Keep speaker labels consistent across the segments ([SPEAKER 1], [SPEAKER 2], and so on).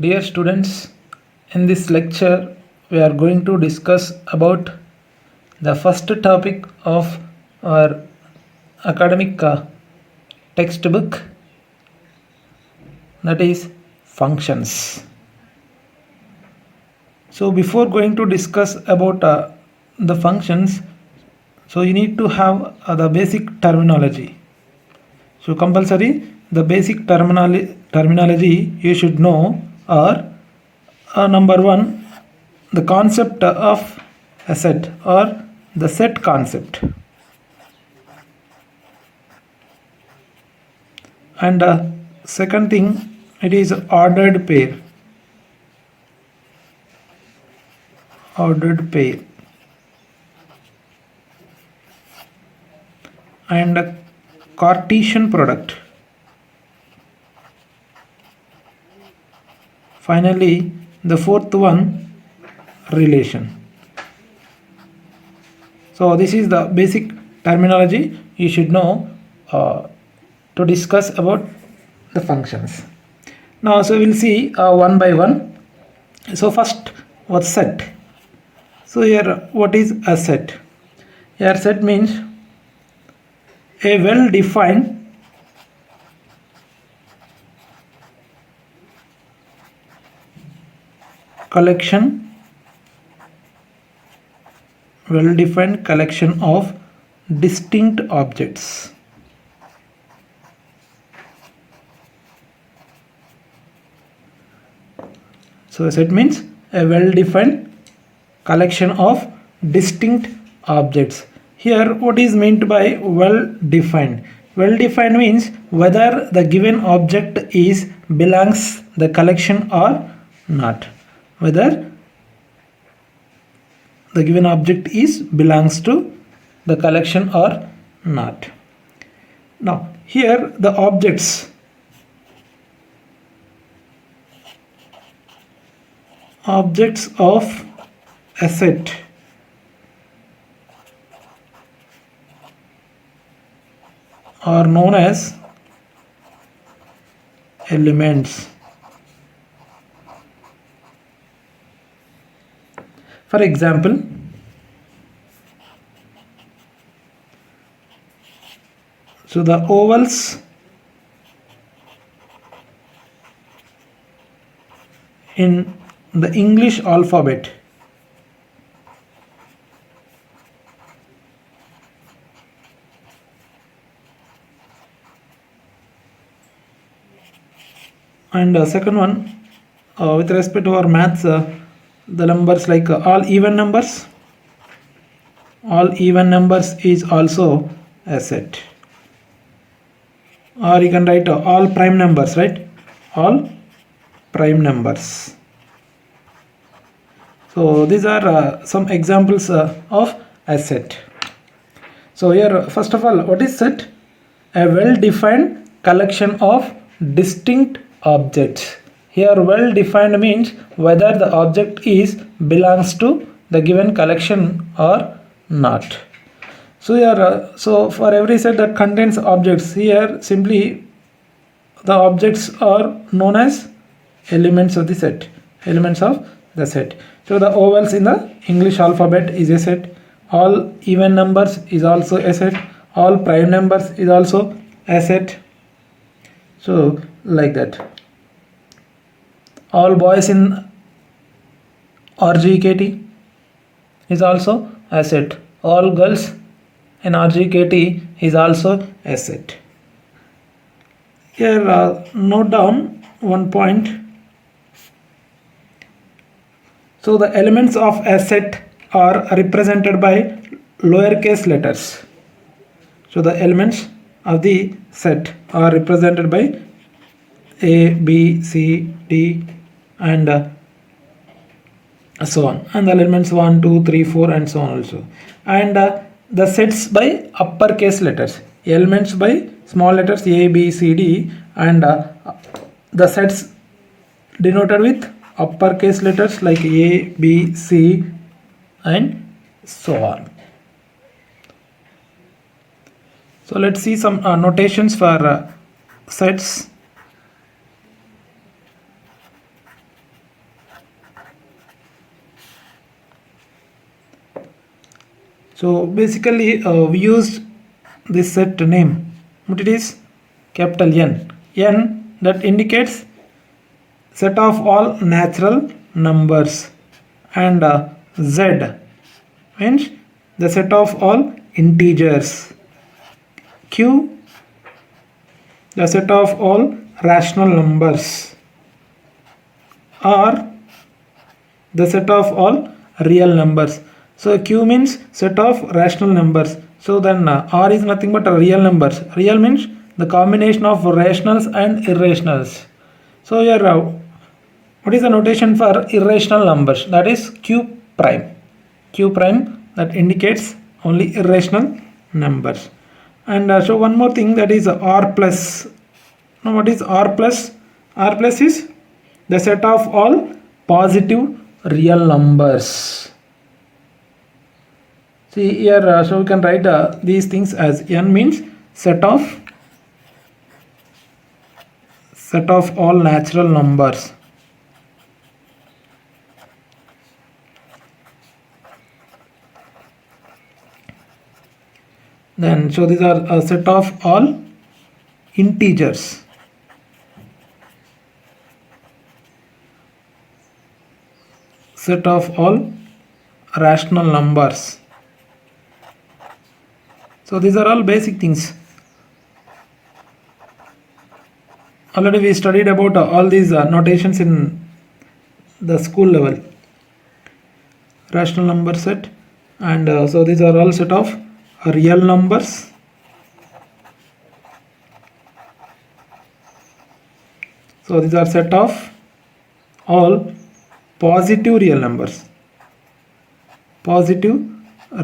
[SPEAKER 1] Dear students, in this lecture we are going to discuss about the first topic of our academic textbook, that is functions. So before going to discuss about the functions, so you need to have the basic terminology. So compulsory the basic terminology you should know are number one, the concept of a set or the set concept, and second thing, it is ordered pair, and Cartesian product. Finally, the fourth one, relation. So this is the basic terminology you should know to discuss about the functions. Now, so we'll see one by one. So first, what's set? So here, what is a set? Here, set means a well-defined collection of distinct objects. So a set means a well-defined collection of distinct objects. Here, what is meant by well-defined? Well-defined means whether the given object is belongs the collection or not. Whether the given object is belongs to the collection or not. Now, here the objects of a set are known as elements. For example, so the ovals in the English alphabet and second one, with respect to our maths, the numbers like all even numbers is also a set, or you can write all prime numbers, right? All prime numbers. So these are some examples of a set. So here, first of all, what is set? A well-defined collection of distinct objects. Here, well-defined means whether the object is belongs to the given collection or not. So here, so for every set that contains objects, here simply the objects are known as elements of the set. So the ovals in the English alphabet is a set. All even numbers is also a set. All prime numbers is also a set. So like that. All boys in RGKT is also a set. All girls in RGKT is also a set. Here, note down one point. So the elements of a set are represented by lowercase letters. So the elements of the set are represented by A, B, C, D, and so on. And the elements 1, 2, 3, 4, and so on also. And the sets by uppercase letters. Elements by small letters A, B, C, D, and the sets denoted with uppercase letters like A, B, C, and so on. So let's see some notations for sets. So basically we used this set name, what it is, capital N that indicates set of all natural numbers, and Z means the set of all integers, Q the set of all rational numbers, R the set of all real numbers. So Q means set of rational numbers. So then R is nothing but a real numbers. Real means the combination of rationals and irrationals. So here what is the notation for irrational numbers? That is Q prime. Q prime that indicates only irrational numbers. And so one more thing, that is R plus. Now what is R plus? R plus is the set of all positive real numbers. See here, so we can write these things as N means set of all natural numbers. Then so these are a set of all integers. Set of all rational numbers. So these are all basic things. Already we studied about all these notations in the school level. Rational number set, and so these are all set of real numbers. So these are set of all positive real numbers. Positive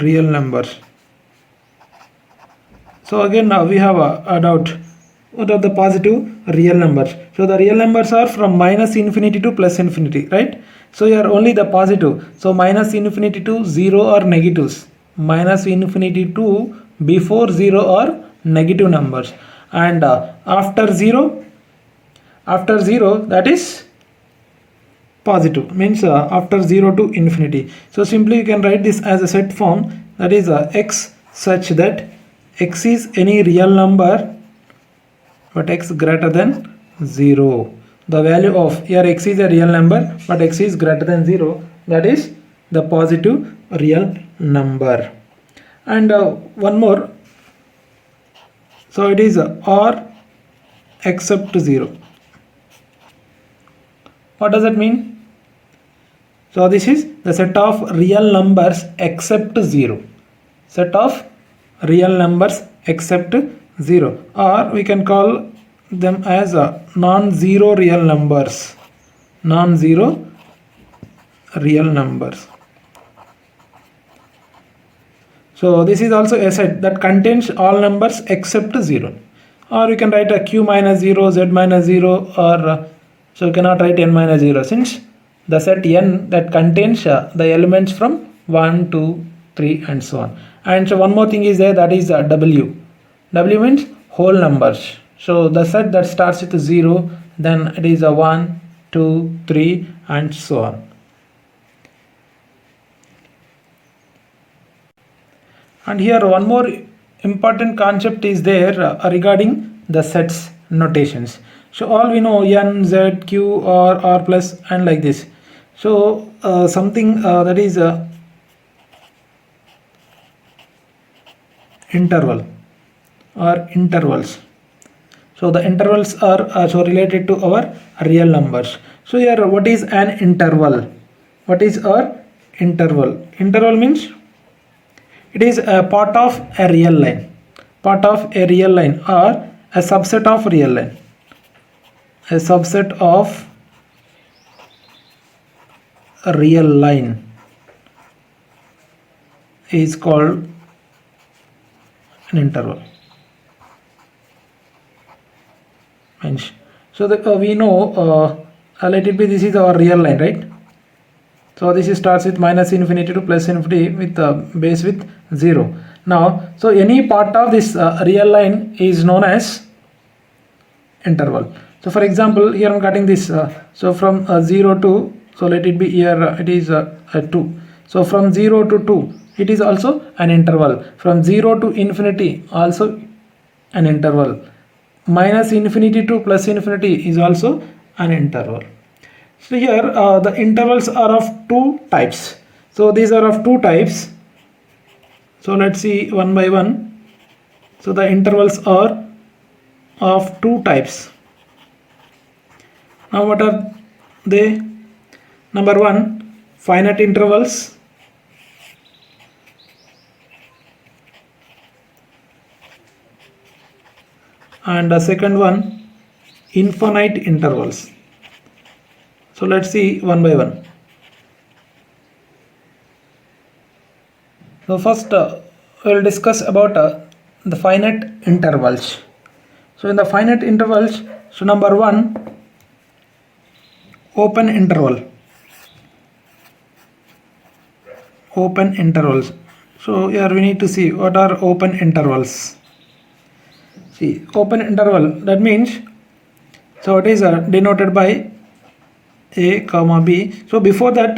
[SPEAKER 1] real numbers. So again we have a doubt. What are the positive real numbers? So the real numbers are from minus infinity to plus infinity, right? So here only the positive. So minus infinity to 0 are negatives. Minus infinity to before 0 are negative numbers. And after 0 that is positive, means after 0 to infinity. So simply you can write this as a set form, that is x such that x is any real number but x greater than 0. The value of here x is a real number but x is greater than 0, that is the positive real number. And one more, so it is R except 0. What does that mean? So this is the set of real numbers except 0. Set of real numbers except 0, or we can call them as non-zero real numbers. Non-zero real numbers. So this is also a set that contains all numbers except 0. Or you can write a q minus 0, z minus 0, or so you cannot write n minus 0, since the set n that contains the elements from 1, 2, 3 and so on. And so one more thing is there, that is w. W means whole numbers. So the set that starts with 0, then it is a 1, 2, 3 and so on. And here one more important concept is there regarding the sets notations. So all we know n, z, q, r plus and like this. So something that is interval or intervals. So the intervals are so related to our real numbers. So here what is an interval? What is a interval? Interval means it is a part of a real line. Part of a real line or a subset of real line. A subset of a real line is called an interval. So that we know let it be, this is our real line, right? So this starts with minus infinity to plus infinity with base with 0. Now so any part of this real line is known as interval. So for example here I am cutting this, so from 0 to, so let it be here it is 2. So from 0 to 2 it is also an interval. From 0 to infinity also an interval. Minus infinity to plus infinity is also an interval. So here the intervals are of two types. So these are of two types. So let's see one by one. So the intervals are of two types. Now what are they? Number one, finite intervals. And the second one, infinite intervals. So let's see one by one. So first we'll discuss about the finite intervals. So in the finite intervals, so number one, open interval. Open intervals. So here we need to see what are open intervals. See, open interval, that means, so it is denoted by a comma b. So before that,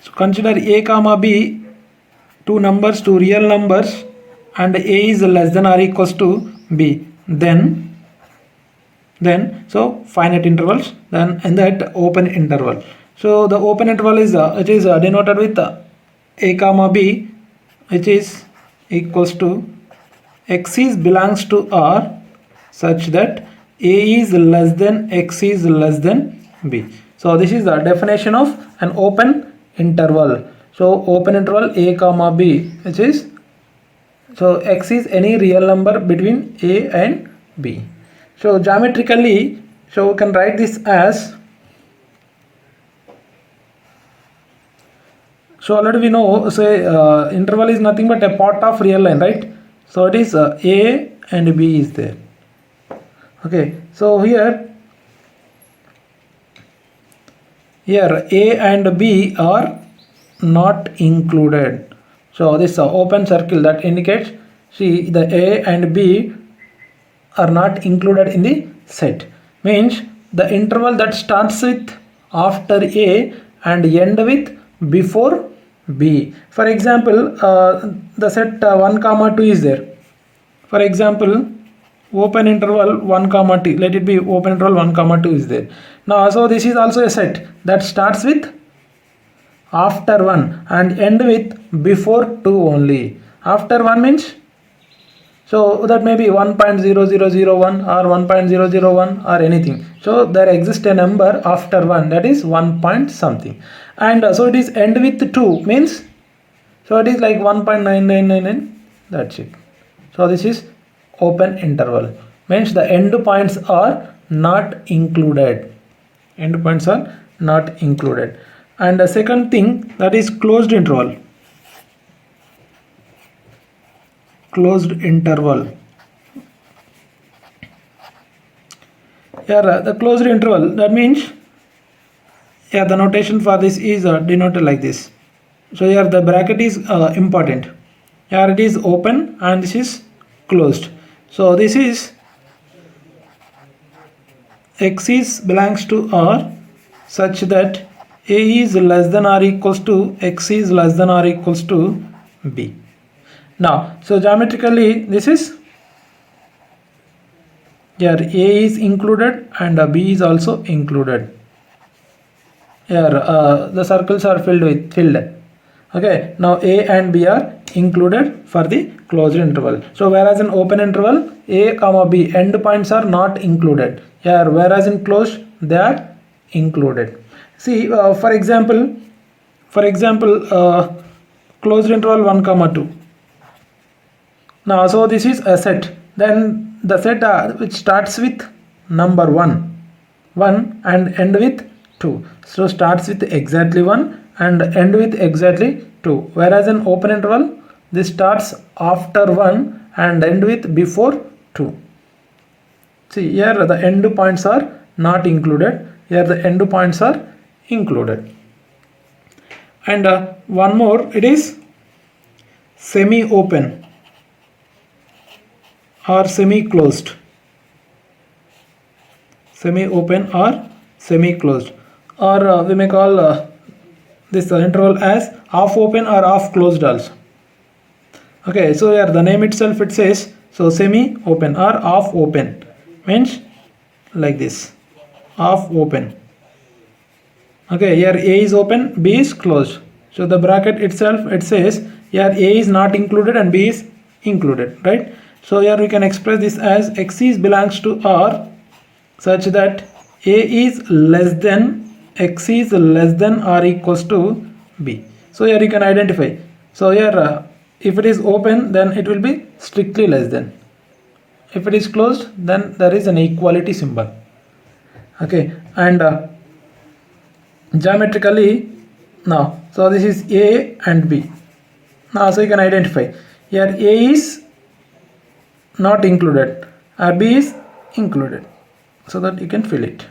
[SPEAKER 1] so consider a comma b two numbers, two real numbers, and a is less than or equals to b. Then so finite intervals. Then in that open interval. So the open interval is it is denoted with a comma b, which is equals to x is belongs to R such that a is less than x is less than b. So this is the definition of an open interval. So open interval a comma b, which is, so x is any real number between a and b. So geometrically, so we can write this as, so already we know, say interval is nothing but a part of real line, right? So it is a and b is there. Okay, so here a and b are not included. So this open circle that indicates, see, the a and b are not included in the set. Means the interval that starts with after a and end with before b. For example, the set 1 comma 2 is there. For example, open interval 1 comma 2, let it be open interval 1 comma 2 is there. Now so this is also a set that starts with after 1 and end with before 2 only. After 1 means, so that may be 1.0001 or 1.001 or anything. So there exists a number after 1, that is 1 point something. And so it is end with 2 means, so it is like 1.9999, that's it. So this is open interval. Means the end points are not included. End points are not included. And the second thing, that is closed interval. Closed interval. Here the closed interval, that means, the notation for this is denoted like this. So here the bracket is important. Here it is open and this is closed. So this is x is belongs to R such that a is less than or equals to x is less than or equals to b. Now so geometrically this is, here a is included and b is also included. Here the circles are filled. Okay, now a and b are included for the closed interval. So whereas in open interval a comma b end points are not included. Here whereas in closed they are included. See for example closed interval 1 comma 2. Now so this is a set. Then the set which starts with number 1 and end with 2. So starts with exactly 1 and end with exactly 2. Whereas in open interval this starts after 1 and end with before 2. See here the end points are not included. Here the end points are included. And one more, it is semi-open or semi-closed. Semi-open or semi-closed, or we may call this interval as half open or half closed also. Okay, so here the name itself it says so semi open or half open, means like this, half open. Okay, here A is open, B is closed. So the bracket itself it says here A is not included and B is included, right? So here we can express this as X is belongs to R such that A is less than X is less than or equals to B. So here you can identify. So here if it is open, then it will be strictly less than. If it is closed, then there is an equality symbol. Okay, and geometrically now, so this is A and B. Now so you can identify here A is not included or B is included, so that you can fill it.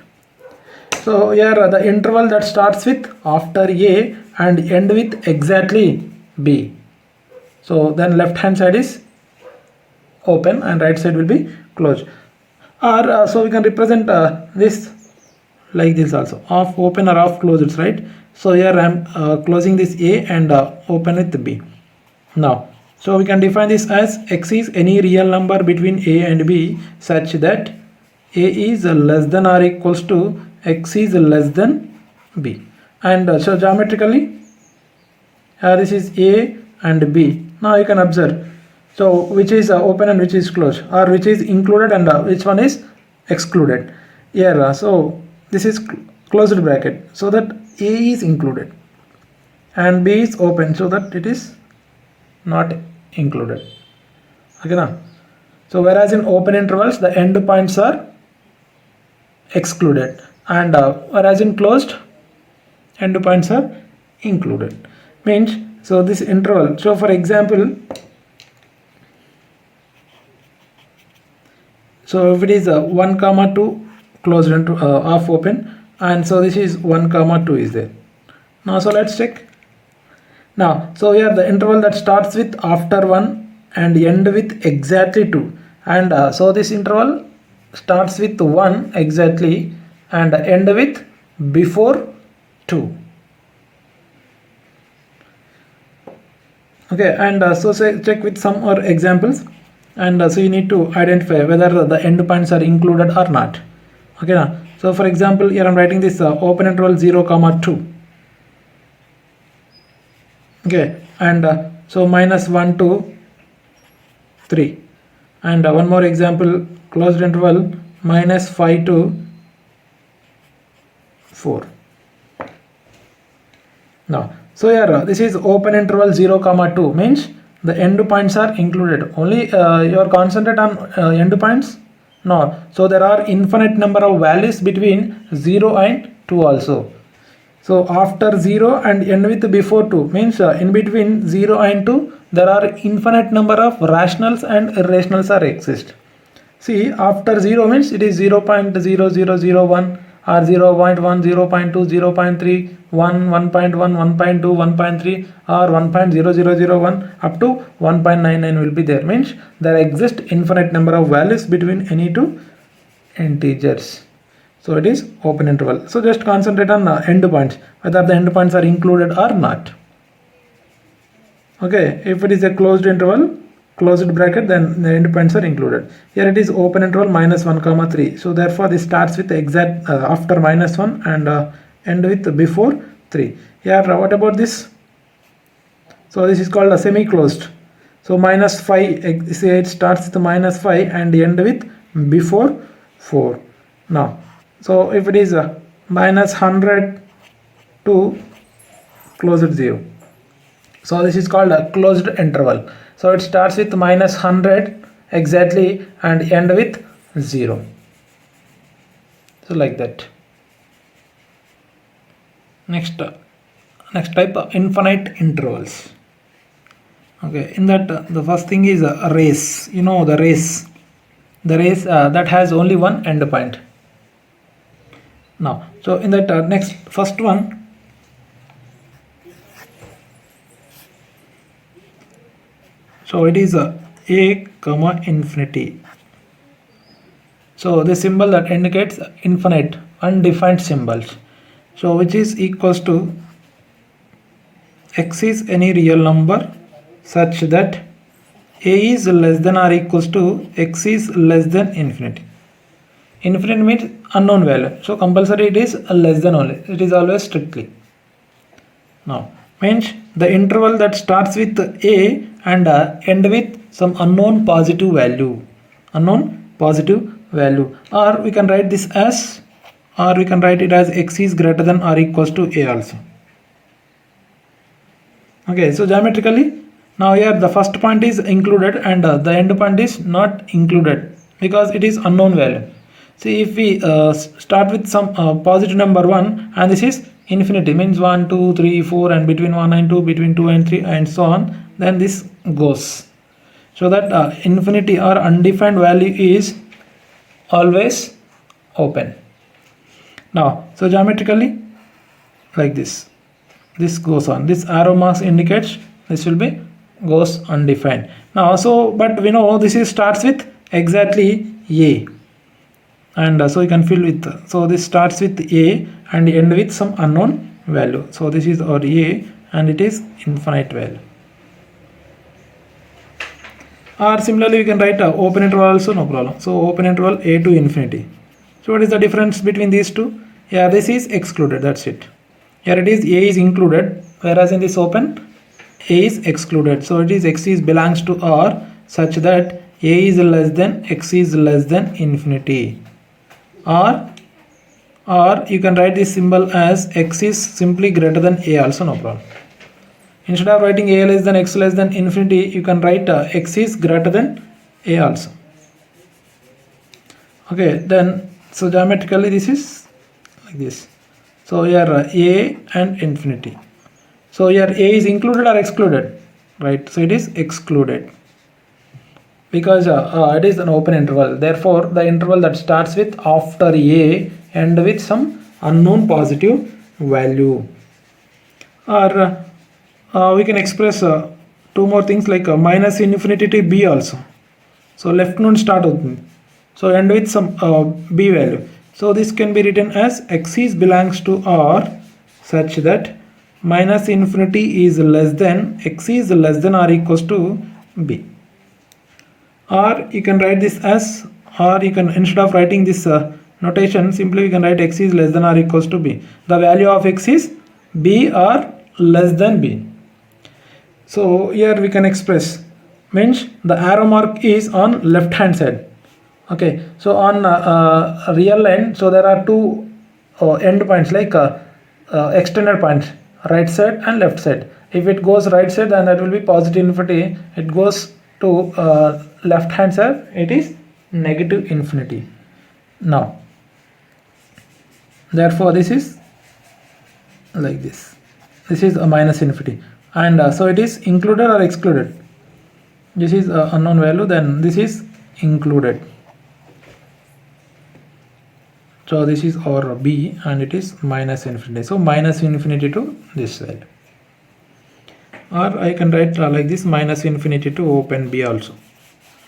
[SPEAKER 1] So here the interval that starts with after A and end with exactly B. So then left hand side is open and right side will be closed. Or so we can represent this like this also, half open or half closed, right? So here I am closing this A and open with B. Now so we can define this as X is any real number between A and B such that A is less than or equals to X is less than B. And so geometrically this is A and B. Now you can observe, so which is open and which is closed, or which is included and which one is excluded. Here so this is closed bracket, so that A is included and B is open, so that it is not included. Okay now, so whereas in open intervals the end points are excluded and whereas in closed end points are included, means so this interval, so for example, so if it is 1 comma 2 closed into half open, and so this is 1 comma 2 is there. Now so let's check. Now so here the interval that starts with after 1 and end with exactly 2, and so this interval starts with 1 exactly and end with before 2. Okay, and so say check with some more examples, and so you need to identify whether the end points are included or not. Okay now, so for example here I am writing this open interval 0 comma 2. Okay, and so minus 1 to 3, and one more example, closed interval minus 5 to 4. Now so here this is open interval 0 comma 2, means the end points are included. Only you are concentrate on end points? No. So there are infinite number of values between 0 and 2 also. So after 0 and end with before 2, means in between 0 and 2 there are infinite number of rationals and irrationals are exist. See, after 0 means it is 0.0001 or 0.1, 0.2, 0.3, 1, 1.1, 1.2, 1.3 or 1.0001 up to 1.99 will be there, means there exist infinite number of values between any two integers. So it is open interval. So just concentrate on end points, whether the end points are included or not. Okay, if it is a closed interval, closed bracket, then the end points are included. Here it is open interval minus 1 comma 3. So therefore this starts with exact after minus 1 and end with before 3. Here what about this? So this is called a semi-closed. So minus 5, say it starts with minus 5 and end with before 4. Now so if it is minus 100 to closed 0, so this is called a closed interval. So it starts with minus 100 exactly and end with 0. So like that. Next type of infinite intervals. Okay, in that the first thing is a race. You know the race that has only one end point. Now so in that next first one, so it is a comma infinity. So the symbol that indicates infinite undefined symbols, so which is equals to x is any real number such that a is less than or equals to x is less than infinity. Infinite means unknown value, so compulsory it is less than only, it is always strictly. Now means the interval that starts with a and end with some unknown positive value, or we can write this as, or we can write it as x is greater than or equals to a also. Okay, so geometrically now here the first point is included and the end point is not included because it is unknown value. See, if we start with some positive number 1 and this is infinity, means 1 2 3 4 and between 1 and 2, between 2 and 3 and so on, then this goes, so that infinity or undefined value is always open. Now so geometrically like this goes on, this arrow marks indicates this will be goes undefined. Now so but we know this is starts with exactly a, and so you can fill with, so this starts with a and end with some unknown value, so this is our a and it is infinite value. Or similarly we can write open interval also, no problem. So open interval a to infinity. So what is the difference between these two? Yeah, this is excluded, that's it. Here it is a is included, whereas in this open a is excluded. So it is x is belongs to R such that a is less than x is less than infinity. Or you can write this symbol as x is simply greater than a also, no problem. Instead of writing a less than x less than infinity, you can write x is greater than a also. Okay, then so geometrically this is like this. So here a and infinity. So here a is included or excluded, right? So it is excluded because it is an open interval. Therefore the interval that starts with after a end with some unknown positive value. Or we can express two more things like minus infinity to b also. So left note start అవుతుంది, so end with some b value. So this can be written as x is belongs to R such that minus infinity is less than x is less than or equals to b. Or you can write this as, or you can, instead of writing this notation, simply we can write x is less than or equals to b. The value of x is b or less than b. So here we can express, means the arrow mark is on left hand side. Okay, so on real line, so there are two end points like extended points, right side and left side. If it goes right side, then that will be positive infinity. It goes to left hand side, it is negative infinity. Now therefore this is like this, this is a minus infinity, and so it is included or excluded. This is unknown value, then this is included. So this is our b and it is minus infinity, so minus infinity to this value. Or I can write like this, minus infinity to open b also.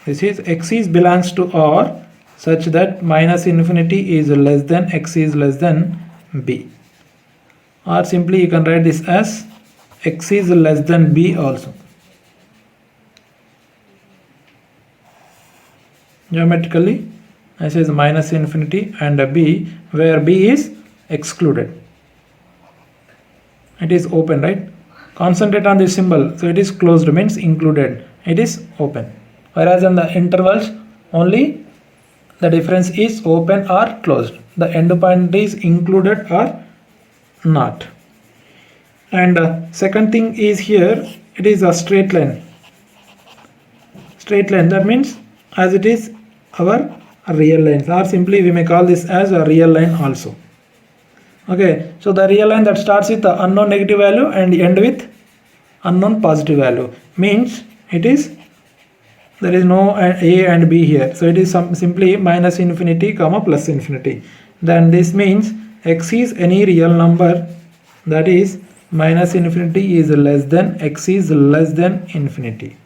[SPEAKER 1] This is x is belongs to R such that minus infinity is less than x is less than b. Or simply you can write this as x is less than b also. Geometrically this is minus infinity and b, where b is excluded. It is open, right? Concentrate on this symbol, so it is closed means included, it is open. Whereas in the intervals only the difference is open or closed, the end point is included or not. And second thing is here, it is a straight line. Straight line, that means as it is our real lines, or simply we may call this as a real line also. Okay, so the real line that starts with the unknown negative value and end with unknown positive value, means it is, there is no a and b here, so it is simply minus infinity comma plus infinity. Then this means x is any real number, that is minus infinity is less than x is less than infinity.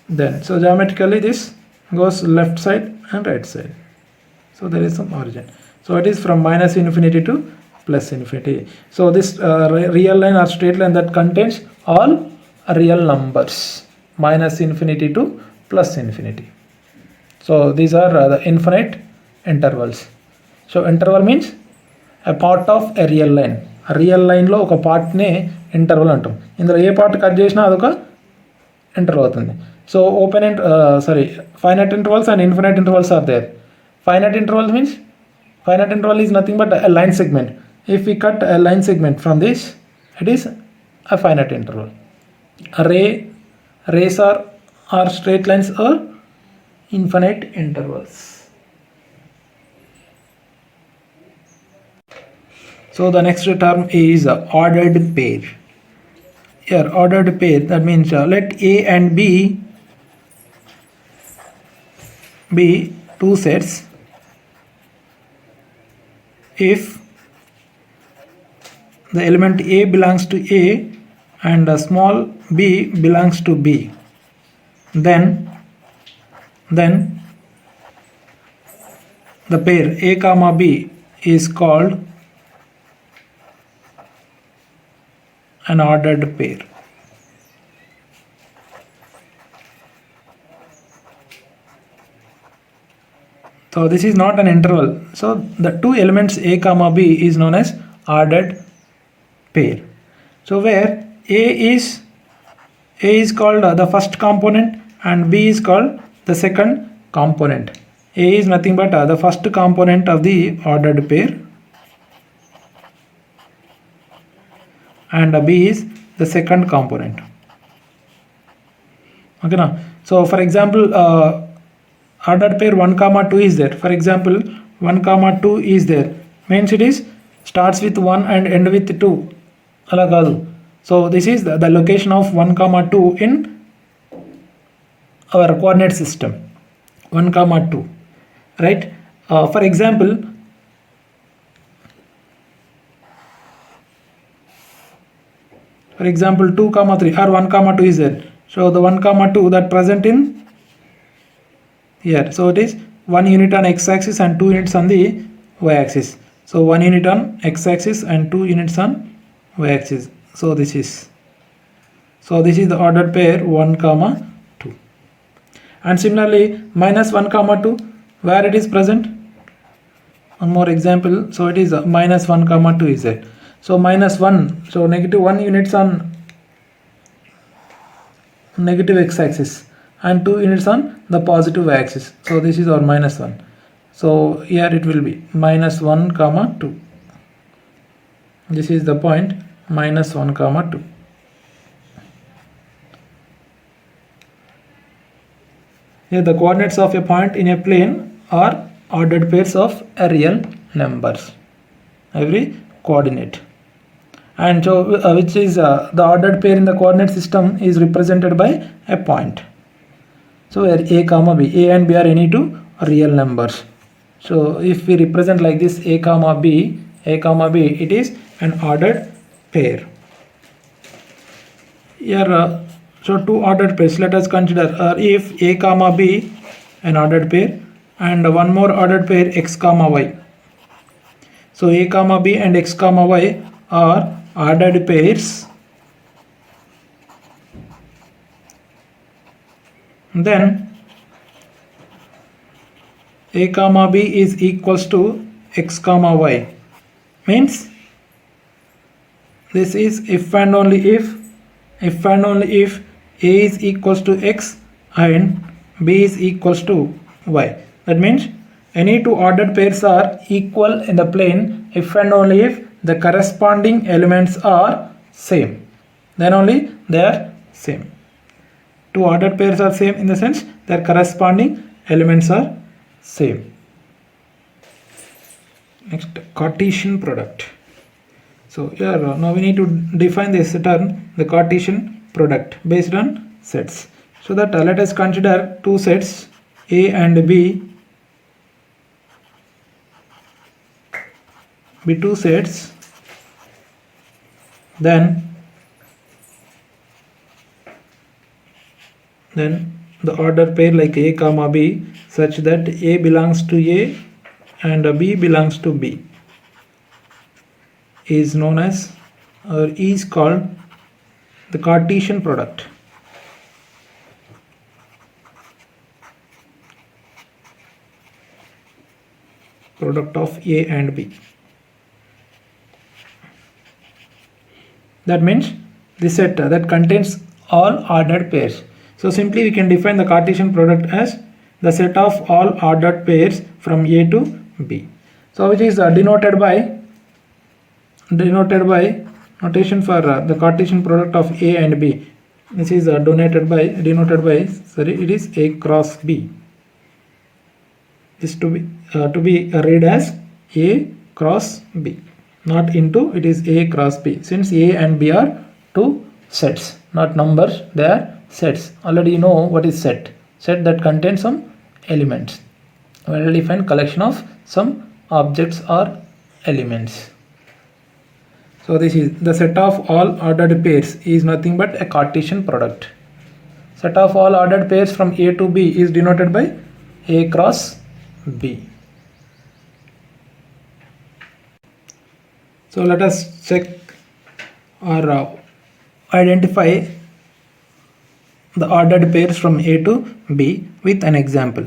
[SPEAKER 1] Then so geometrically this goes left side and right side, so there is some origin. So it is from minus infinity to plus infinity. So this real line or straight line that contains all real numbers minus infinity to plus infinity. So these are the infinite intervals. So interval means a part of a real line. Real లైన్లో ఒక పార్ట్నే interval అంటాం. ఇందులో ఏ part cut చేసినా అదొక interval అవుతుంది. So finite intervals and infinite intervals are there. Finite intervals means finite interval is nothing but a line segment. If we cut a line segment from this, it is a finite interval. Rays are straight lines or infinite intervals. So the next term is ordered pair. Here ordered pair, that means let A and B be two sets if the element A belongs to A and small b belongs to B, then the pair A comma B is called an ordered pair. So this is not an interval. So the two elements A comma B is known as ordered pair. So where A is called the first component and B is called the second component. A is nothing but the first component of the ordered pair and B is the second component. Okay now. So for example, ordered pair 1 comma 2 is there. For example, 1 comma 2 is there, means it is starts with 1 and end with 2. Ala kaadu. So this is the location of 1 comma 2 in our coordinate system. 1 comma 2, right? For example, for example 2 comma 3 or 1 comma 2 is there. So the 1 comma 2 that present in here, so it is 1 unit on x-axis and 2 units on the y-axis. So 1 unit on x-axis and 2 units on y-axis. So this is the ordered pair 1 comma 2. And similarly minus 1 comma 2, where it is present? One more example. So it is minus 1 comma 2 is there. So minus 1, so negative 1 units on negative x-axis and 2 units on the positive y-axis. So this is our minus 1. So here it will be minus 1 comma 2. This is the point minus 1 comma 2. Here the coordinates of a point in a plane are ordered pairs of real numbers, every coordinate. And so which is the ordered pair in the coordinate system is represented by a point. So where A comma B, A and B are any two real numbers. So if we represent like this A comma B, it is an ordered pair. Here so two ordered pairs, let us consider if A comma B an ordered pair and one more ordered pair x comma y. So A comma B and x comma y are ordered pairs. Then A comma B is equals to x comma y, means this is if and only if A is equals to x and B is equals to y. That means any two ordered pairs are equal in the plane if and only if the corresponding elements are same, then only they are same. Two ordered pairs are same in the sense their corresponding elements are same. Next, Cartesian product. So here now we need to define this term, the Cartesian product based on sets. So that let us consider two sets A and B be two sets, then the order pair like A comma B such that A belongs to A and B belongs to B. is known as or is called the Cartesian product. Product of A and B. That means the set that contains all ordered pairs. So simply we can define the Cartesian product as the set of all ordered pairs from A to B. So which is denoted by notation for the Cartesian product of A and B. This is denoted by it is A cross B. This to be read as A cross B, not into, it is A cross B, since A and B are two sets, not numbers, they are sets. Already you know what is set that contains some elements, well defined collection of some objects or elements. So this is the set of all ordered pairs is nothing but a Cartesian product. Set of all ordered pairs from A to B is denoted by A cross B. So let us check or identify the ordered pairs from A to B with an example.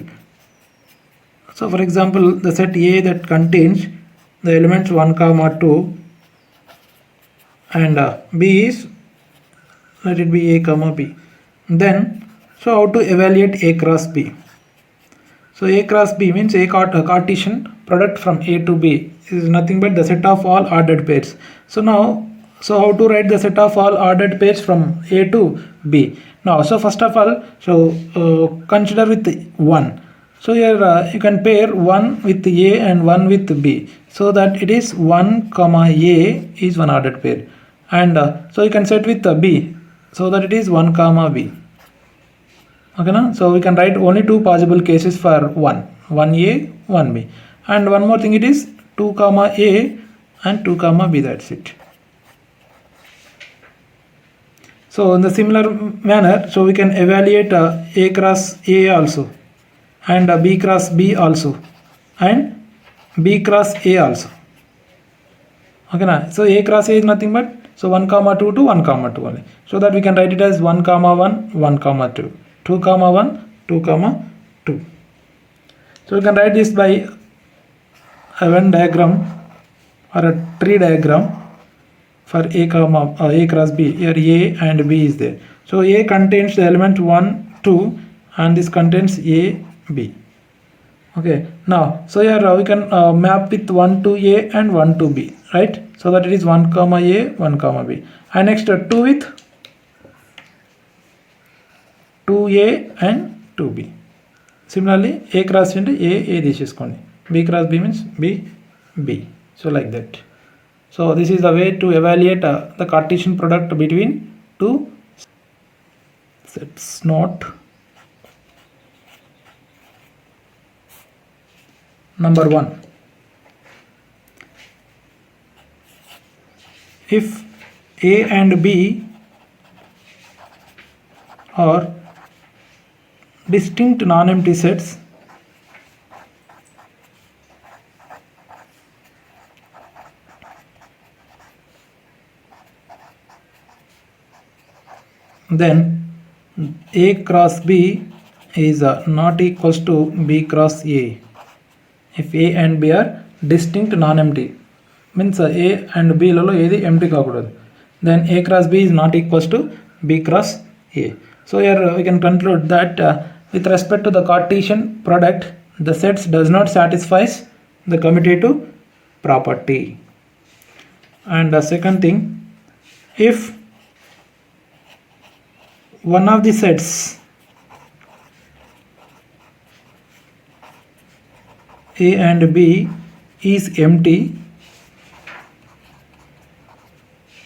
[SPEAKER 1] So for example, the set A that contains the elements 1, 2 and B is, let it be A, B. Then, so how to evaluate A cross B? So A cross B means a Cartesian product from A to B is nothing but the set of all ordered pairs. So now, so how to write the set of all ordered pairs from A to B? Now, so first of all, so consider with 1. So here you can pair 1 with A and 1 with B, so that it is 1 comma A is one ordered pair, and so you can set with B, so that it is 1 comma B. Okay, now so we can write only two possible cases for 1A, 1B, and one more thing, it is 2 comma A and 2 comma B, that's it. So in the similar manner, so we can evaluate A cross A also, and B cross B also, and B cross A also. Okay, now so A cross A is nothing but, so 1 comma 2 to 1 comma 2 only, so that we can write it as 1 comma 1, 1 comma 2, 2 comma 1, 2 comma 2. So you can write this by a Venn diagram or a tree diagram for A cross B. Here A and B is there. So A contains the element 1, 2, and this contains A, B. Okay, now so here we can map with 1 to A and 1 to B, right? So that it is 1 comma A, 1 comma B, and next 2 with 2A and 2B. Similarly, A cross into A this is going. B cross B means B, B. So like that. So this is the way to evaluate the Cartesian product between two sets. Not number 1. If A and B are distinct non-empty sets, then A cross B is not equals to B cross A. If A and B are distinct non-empty, means A and B lolo edi empty kaakudadu, then A cross B is not equals to B cross A. So here we can conclude that with respect to the Cartesian product, the sets does not satisfy the commutative property. And the second thing, if one of the sets A and B is empty,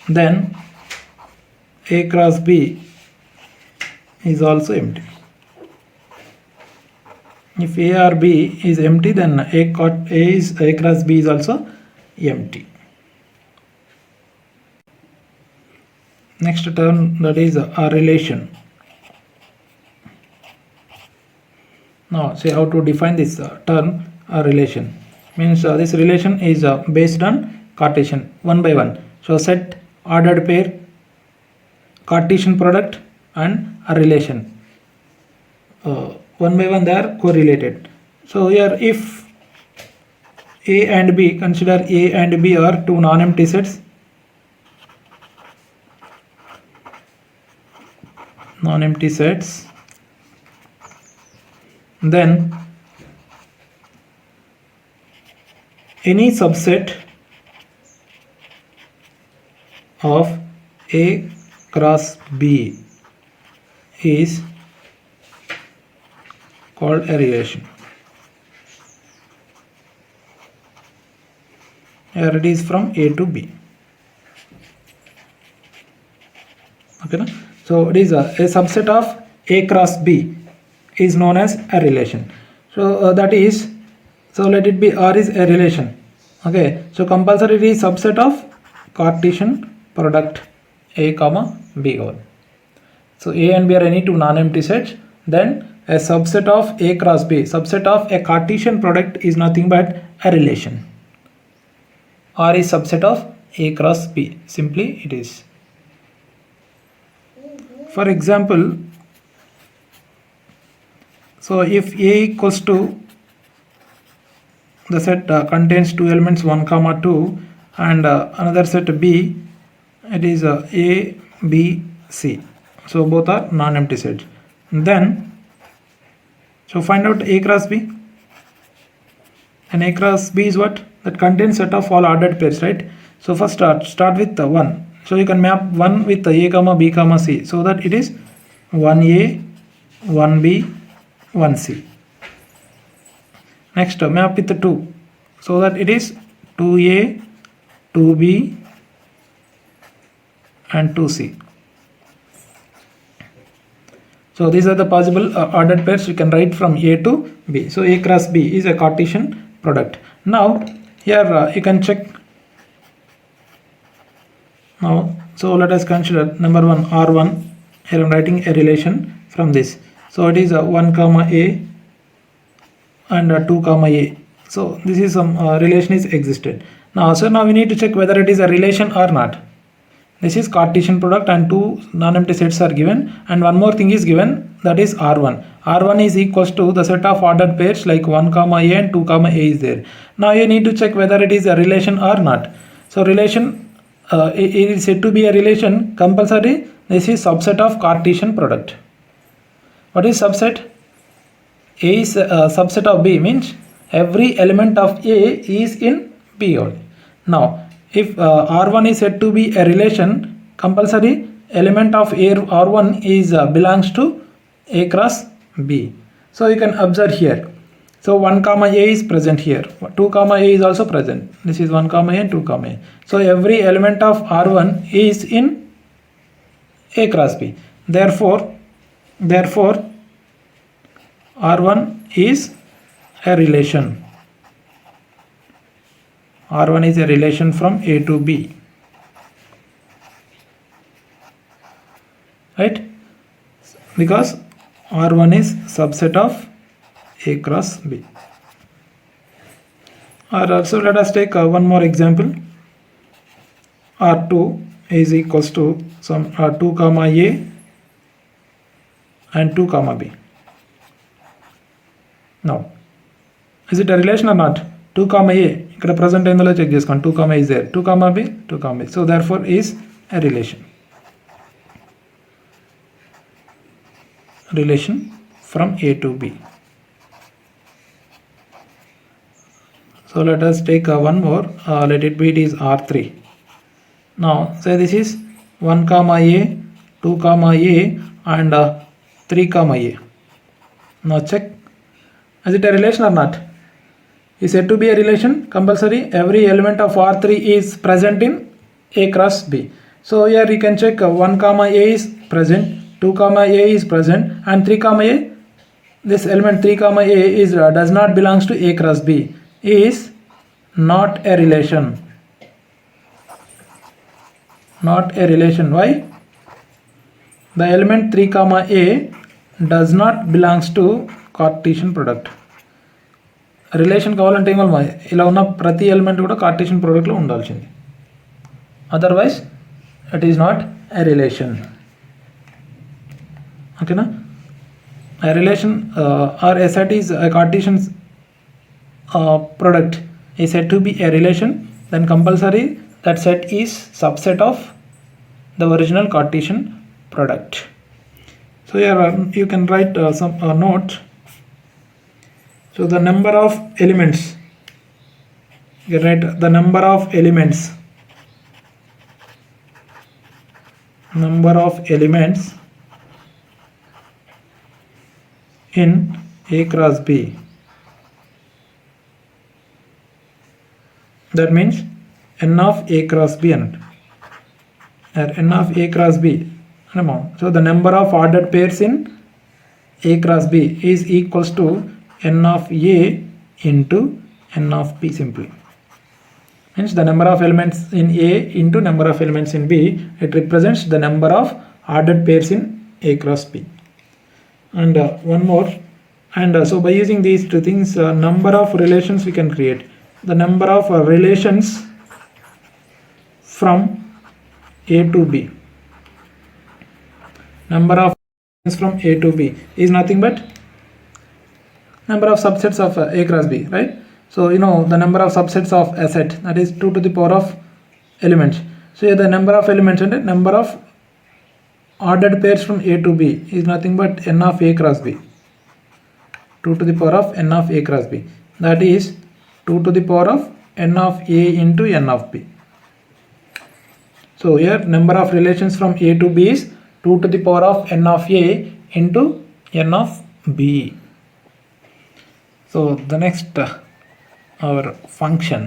[SPEAKER 1] then A cross B is also empty. If A or B is empty, then A cross B is also empty. Next term, that is a relation. Now see how to define this term, a relation. Means this relation is based on Cartesian one by one. So set, ordered pair, Cartesian product and a relation. One by one they are correlated. So here if A and B, consider A and B are two non-empty sets. Non-empty sets. Then any subset of A cross B is called a relation. Here it is from A to B. Okay, no? So it is a subset of A cross B is known as a relation. So that is, so let it be R is a relation. Okay, so compulsory it is subset of Cartesian product A comma B. So A and B are any two non-empty sets. Then a subset of A cross B, subset of a Cartesian product is nothing but a relation. R is subset of A cross B. Simply it is. For example, so if A equals to the set contains two elements 1 comma 2 and another set B, it is A, B, C. So both are non-empty sets. Then, so find out A cross B. And A cross B is what? That contains set of all ordered pairs, right? So first start with 1. So you can map 1 with A comma B comma C, so that it is 1A, 1B, 1C. Next map with 2, so that it is 2A, 2B and 2C. So these are the possible ordered pairs you can write from A to B. So A cross B is a Cartesian product. Now here you can check. Now, so let us consider number 1 R1. Here I am writing a relation from this. So it is 1 comma A and 2 comma A. So this is some relation is existed. Now we need to check whether it is a relation or not. This is Cartesian product and two non-empty sets are given, and one more thing is given, that is R1. R1 is equals to the set of ordered pairs like 1 comma A and 2 comma A is there. Now you need to check whether it is a relation or not. So relation, it is said to be a relation, compulsory this is subset of Cartesian product. What is subset? A is a subset of B, means every element of A is in B only. Now if R1 is said to be a relation, compulsory element of R1 is belongs to A cross B. So you can observe here. So 1 comma A is present here, 2 comma A is also present. This is 1 comma A and 2 comma A. So every element of R1 is in A cross B. Therefore R1 is a relation. R1 is a relation from A to B. Right? Because R1 is subset of A cross B. Or also let us take one more example. R2 is equals to some 2 comma A and 2 comma B. Now, is it a relation or not? 2 comma A, ఇక్కడ present అయిందో check చేసుకోండి. 2 comma is there, 2 comma B, 2 comma B. So therefore is a relation from A to B. So let us take one more. Let it be, it is R3. Now say this is 1 comma A, 2 comma A and 3 comma A. Now check, is it a relation or not? Is said to be a relation, compulsory every element of R3 is present in A cross B. So here you can check 1 comma A is present, 2 comma A is present and 3 comma A, this element 3 comma A is does not belongs to A cross B, is not a relation. Not a relation. Why? The element 3 comma A does not belongs to Cartesian product. Relation కావాలంటే ఏం కావాలి, ఇలా ఉన్న ప్రతి element కూడా Cartesian ప్రోడక్ట్లో ఉండాల్సింది, otherwise it is not a relation. ఓకేనా? A relation or a set is a Cartesian product is said to be a relation, then compulsory that set is subset of the original Cartesian product. So here you can write some note. So the number of elements, you can write the number of elements in A cross B. That means n of A cross B and n of A cross B. So the number of ordered pairs in A cross B is equals to n of A into n of B simply. Means the number of elements in A into number of elements in B, it represents the number of ordered pairs in A cross B. And one more, and so by using these two things, number of relations we can create. The number of relations from A to B, number of relations from A to B is nothing but number of subsets of A cross B, right? So you know the number of subsets of a set, that is 2 to the power of elements. So here the number of elements and number of ordered pairs from A to B is nothing but n of A cross B, 2 to the power of n of A cross B, that is 2 to the power of n of A into n of B. So here number of relations from A to B is 2 to the power of n of A into n of B. So the next our function.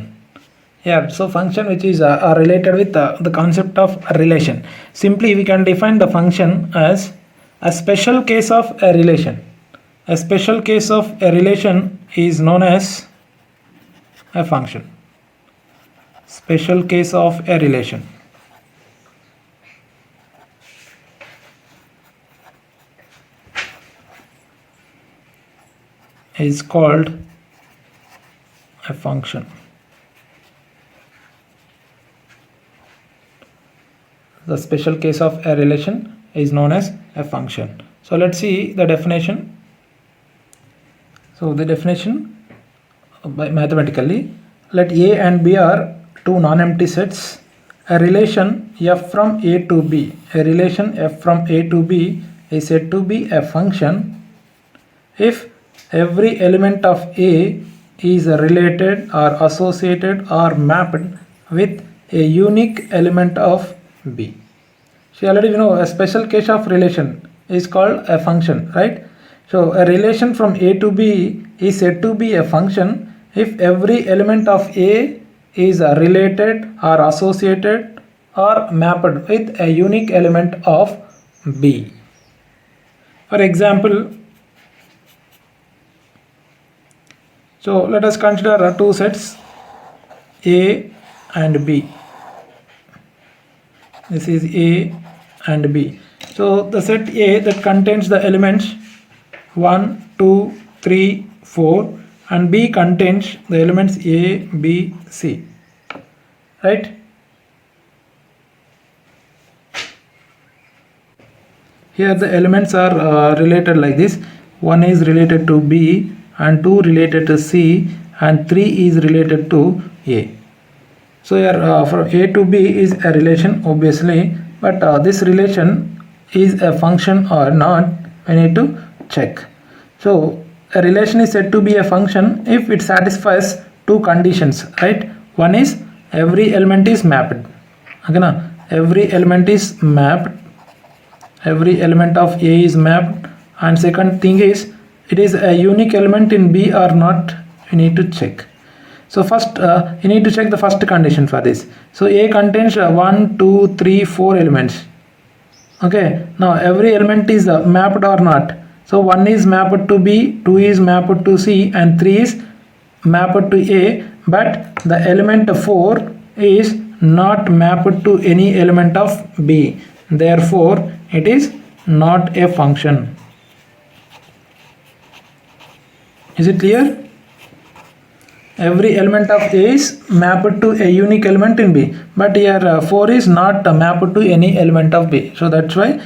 [SPEAKER 1] Yeah, so function which is related with the concept of relation. Simply we can define the function as a special case of a relation. A special case of a relation is known as a function. Special case of a relation is called a function. The special case of a relation is known as a function. So let's see the definition. So the definition by mathematically, let A and B are two non-empty sets. A relation f from A to B, a relation f from A to B is said to be a function if every element of A is related or associated or mapped with a unique element of B. So already you know a special case of relation is called a function, right? So a relation from A to B is said to be a function if every element of A is related or associated or mapped with a unique element of B. For example, so let us consider two sets A and B. This is A and B. So the set A that contains the elements 1, 2, 3, 4 and B contains the elements A, B, C, right? Here the elements are related like this. 1 is related to B and 2 related to C and 3 is related to A. So here from A to B is a relation obviously, but this relation is a function or not, I need to check. So a relation is said to be a function if it satisfies two conditions, right? One is every element is mapped. Okay, na? Every element is mapped. Every element of A is mapped. And second thing is it is a unique element in B or not, you need to check. So first you need to check the first condition for this. So A contains 1, 2, 3, 4 elements. Okay, now every element is mapped or not. So 1 is mapped to B, 2 is mapped to C and 3 is mapped to A, but the element 4 is not mapped to any element of B. Therefore it is not a function. Is it clear? every element of A is mapped to a unique element in B, but here 4 is not mapped to any element of B. So that's why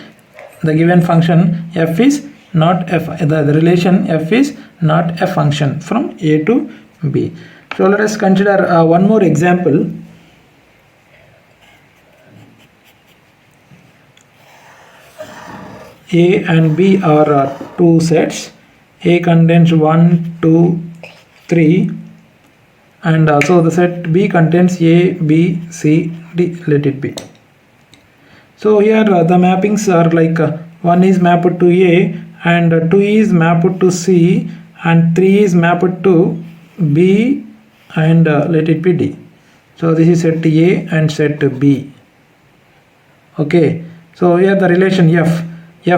[SPEAKER 1] the given function f is not f, the relation f is not a function from A to B. So let us consider one more example. A and B are two sets. A contains 1, 2, 3, and so the set B contains A, B, C, D. Let it be. So here the mappings are like 1 is mapped to A, and 2 is mapped to C, and 3 is mapped to B, and let it be D. So this is set A and set B. Okay, so here the relation f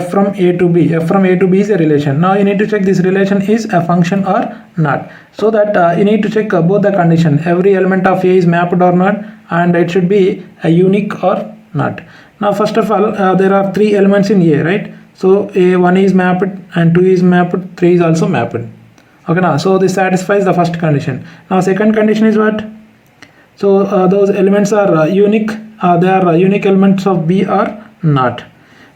[SPEAKER 1] from A to B, f from A to B is a relation. Now you need to check this relation is a function or not. So that you need to check both the condition, every element of A is mapped or not, and it should be a unique or not. Now first of all, there are three elements in A, right? So A1 is mapped, and 2 is mapped, 3 is also mapped. Okay, now so this satisfies the first condition. Now second condition is what? So those elements are unique, they are unique elements of B or not.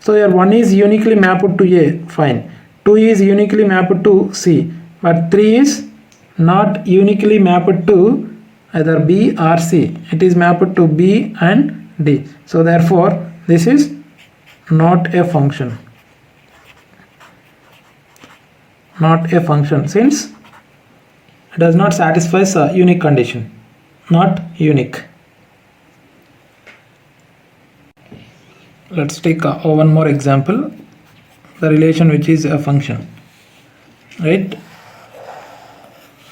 [SPEAKER 1] So here 1 is uniquely mapped to A, fine. 2 is uniquely mapped to C, but 3 is not uniquely mapped to either B or C. It is mapped to B and D. So therefore this is not a function. Not a function, since it does not satisfy a unique condition. Not unique. Let's take one more example, the relation which is a function, right?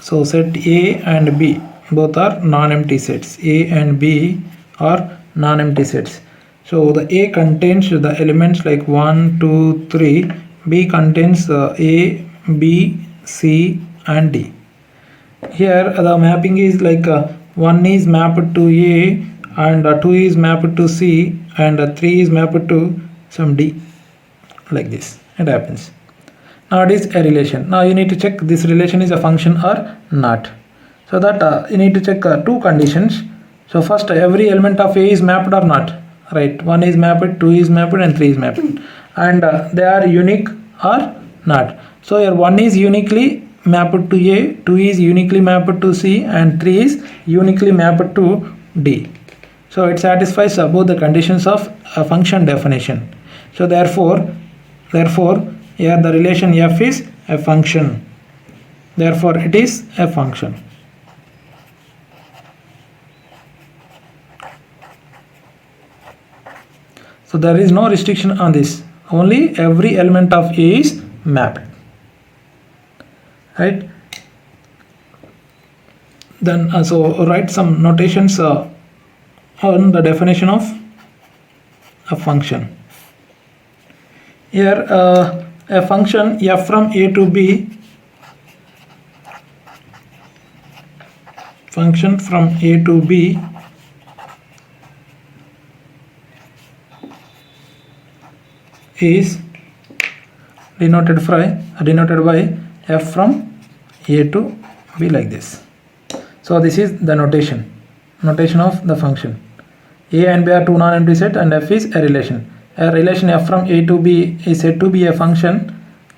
[SPEAKER 1] So set A and B both are non-empty sets. A and B are non-empty sets. So the A contains the elements like 1, 2, 3. B contains A, B, C and D. Here the mapping is like 1 is mapped to A, and 2 is mapped to C, and 3 is mapped to some D. Like this it happens. Now it is a relation. Now you need to check this relation is a function or not. So that you need to check two conditions. So first, every element of A is mapped or not, right? 1 is mapped, 2 is mapped, and 3 is mapped, and they are unique or not. So here 1 is uniquely mapped to A, 2 is uniquely mapped to C, and 3 is uniquely mapped to D. So it satisfies both the conditions of a function definition. So therefore here the relation f is a function. Therefore it is a function. So there is no restriction on this. Only every element of A is mapped. Right? Then so write some notations on the definition of a function. Here a function f from A to B, function from A to B is denoted by f from A to B like this. So this is the notation of the function. A and B are two non-empty sets, and f is a relation. A relation f from A to B is said to be a function.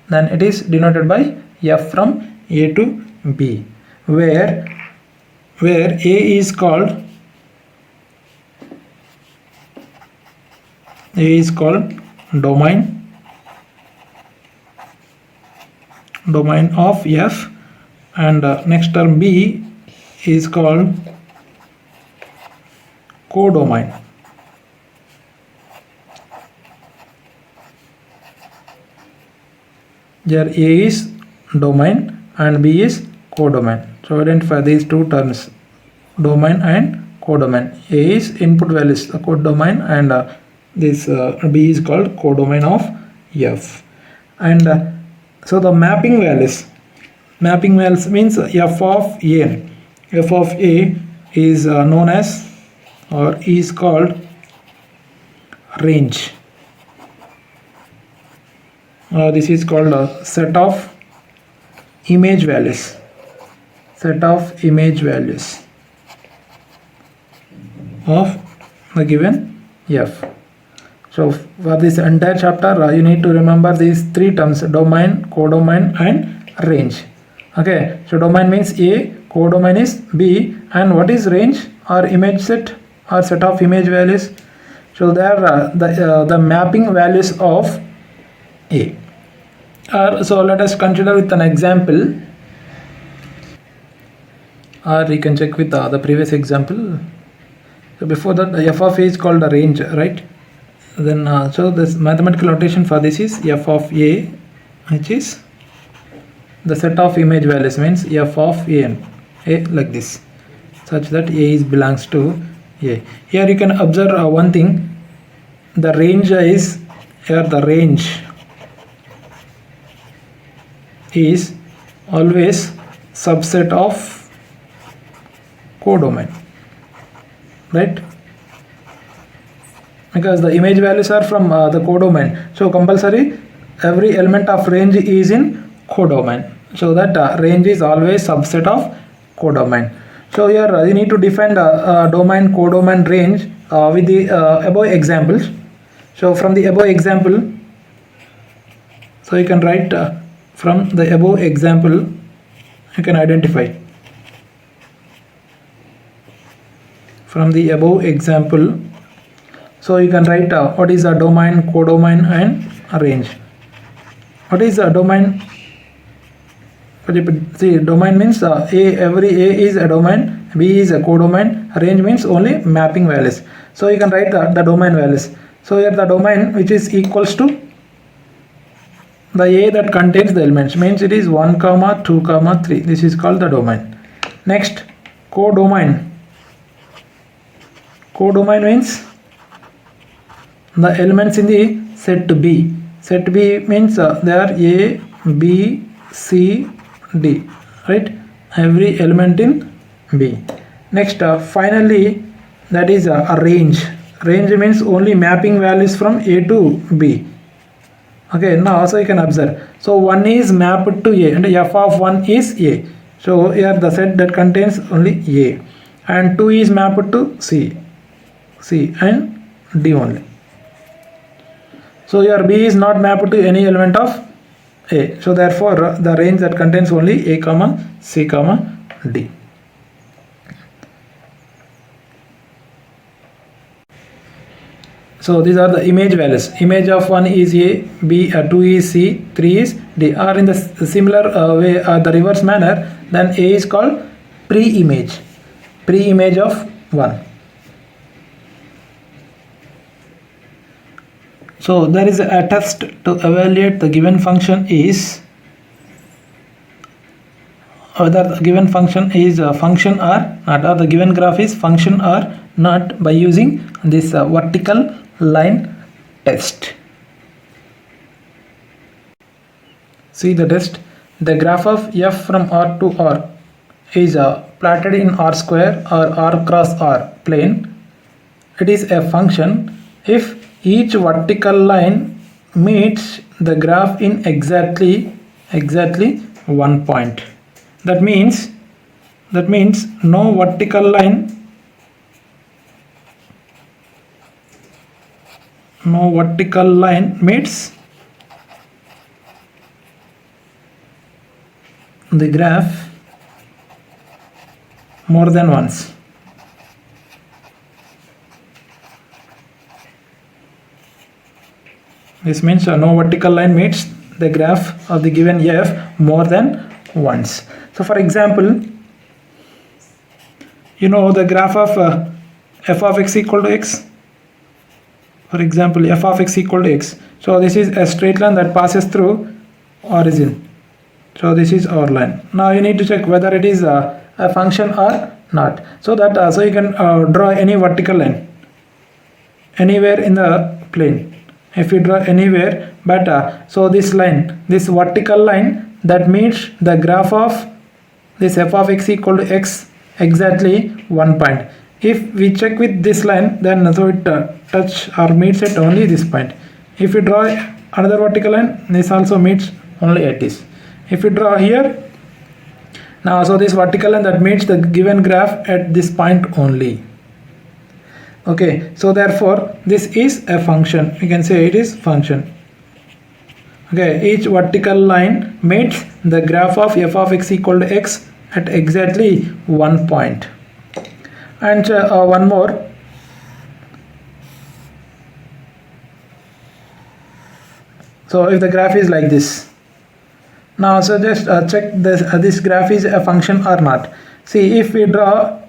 [SPEAKER 1] Then it is denoted by f from A to B, where A is called domain of f, and next term B is called codomain. Here A is domain and B is codomain. So identify these two terms, domain and codomain. A is input values, the codomain, and this B is called codomain of f. And so the mapping values means f of A. F of A is known as, or is called, range. This is called a set of image values. set of image values of the given f. So for this entire chapter you need to remember these three terms: domain, codomain and range. Okay, so domain means A, codomain is B, and what is range or image set or set of image values? So they are the mapping values of A. So let us consider with an example, or you can check with the previous example. So before that, f of A is called a range, right? Then so this mathematical notation for this is f of A, which is the set of image values, means f of A like this, such that A is belongs to A. Here you can observe one thing: the range is here. The range is always subset of codomain, right? Because the image values are from the codomain, so compulsory every element of range is in codomain, so that range is always subset of codomain. So here you need to define the domain, codomain, range with the above examples. So from the above example, so you can write from the above example, you can identify from the above example. So you can write what is a domain, codomain and range. What is a domain? See, domain means every A is a domain, B is a codomain, range means only mapping values. So you can write the domain values. So here the domain, which is equals to the A that contains the elements, means it is 1, 2, 3. This is called the domain. Next, codomain. Codomain means the elements in the set B. Set B means they are A, B, C, D, right? Every element in B. Next, finally, that is a range. Range means only mapping values from A to B. Okay, now also you can observe. So 1 is mapped to A and f of 1 is A. So here the set that contains only A, and 2 is mapped to C and D only. So here B is not mapped to any element of A. So therefore the range that contains only A, C, D. So these are the image values. Image of 1 is A, B, 2 is C, 3 is D. Or in the similar way, the reverse manner, then A is called pre-image of 1. So there is a test to evaluate the given function is whether the given function is a function or not, or the given graph is function or not, by using this vertical line test. See the test. The graph of f from R to R is plotted in R square or R cross R plane. It is a function if each vertical line meets the graph in exactly 1 point. That means no vertical line meets the graph more than once. This means no vertical line meets the graph of the given f more than once. So for example, you know the graph of f of x equal to x. For example, f of x equal to x. So this is a straight line that passes through origin. So this is our line. Now you need to check whether it is a function or not. So that so you can draw any vertical line anywhere in the plane. If you draw anywhere, but so this line, this vertical line that meets the graph of this f of x equal to x exactly 1 point. If we check with this line, then so it touch or meets at only this point. If you draw another vertical line, this also meets only at this. If you draw here, Now, so this vertical line that meets the given graph at this point only. Okay, so therefore this is a function. You can say it is function. Okay, each vertical line meets the graph of f of x equal to x at exactly one point. And one more. So if the graph is like this, now so just check this graph is a function or not. See, if we draw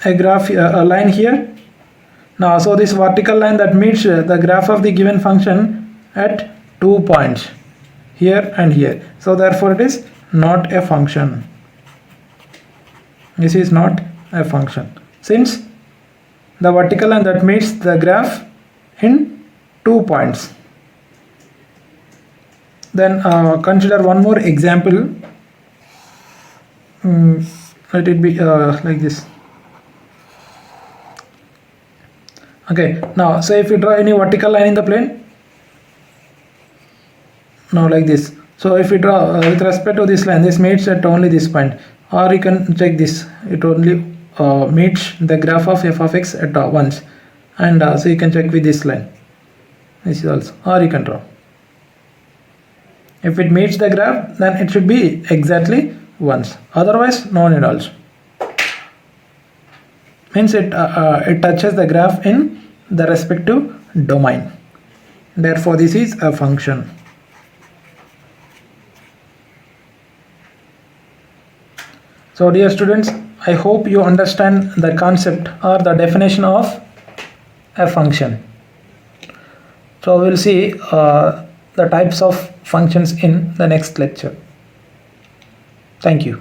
[SPEAKER 1] a graph, a line here. Now, so this vertical line that meets the graph of the given function at 2 points, here and here. So therefore it is not a function. This is not a function, since the vertical line that meets the graph in 2 points. Then consider one more example. Let it be like this. Okay, now so if you draw any vertical line in the plane, now like this. So if you draw with respect to this line, this meets at only this point, or you can check this, it only meets the graph of f of x at once, and so you can check with this line, this is also, or you can draw. If it meets the graph, then it should be exactly once, otherwise no need also. Means it touches the graph in the respective domain. Therefore this is a function. So dear students, I hope you understand the concept or the definition of a function. So we'll see the types of functions in the next lecture. Thank you.